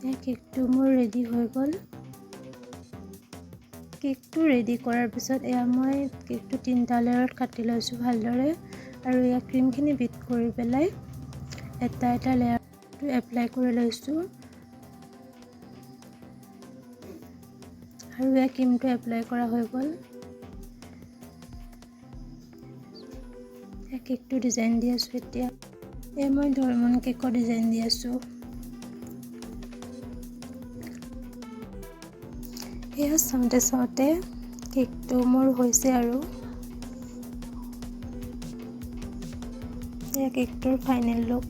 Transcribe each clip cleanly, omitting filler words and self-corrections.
কেকটো মোৰ ৰেডি হৈ গ'ল। কেকটো ৰেডি কৰাৰ পিছত মই কেকটো 3টা লেয়াৰত কাটি লৈছোঁ ভালদৰে, আৰু ক্ৰীমখিনি বিট কৰি পেলাই এটা লেয়াৰটো এপ্লাই কৰি লৈছোঁ, আৰু ক্ৰীমটো এপ্লাই কৰা হৈ গ'ল। কেকটো ডিজাইন দি আছোঁ এতিয়া। মই ডৰেমন কেকৰ ডিজাইন দি আছোঁ। চাওঁতে কেকটো মোৰ হৈছে, আৰু কেকটোৰ ফাইনেল লুক।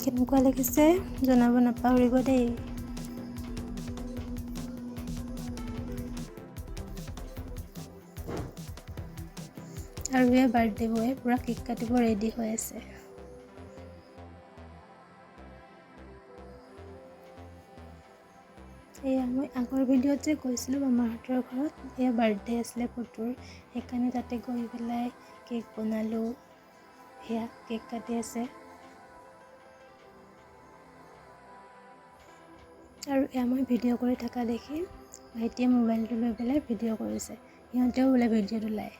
কেনেকুৱা লাগিছে জনাব নাপাহৰিব দেই। আৰু বাৰ্থডে বয়ে পুৰা কেক কাটিব ৰেডি হৈ আছে। মই আগৰ ভিডিঅ'ত যে গৈছিলোঁ মামাহঁতৰ ঘৰত, বাৰ্থডে আছিলে পুতুৰ, সেইকাৰণে তাতে গৈ পেলাই কেক বনালোঁ। কেক কাটি আছে। আৰু মই ভিডিঅ' কৰি থকা দেখি ভাইটিয়ে মোবাইলটো লৈ পেলাই ভিডিঅ' কৰিছে। সিহঁতেও বোলে ভিডিঅ'ত ওলায়।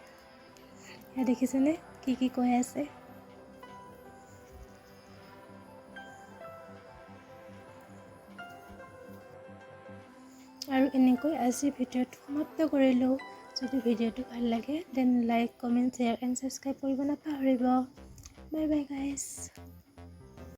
দেখিছেনে কি কৈ আছে। আৰু এনেকৈ আজিৰ ভিডিঅ'টো সমাপ্ত কৰিলোঁ। যদি ভিডিঅ'টো ভাল লাগে then like, comment, share and subscribe কৰিব নাপাহৰিব। Bye bye guys.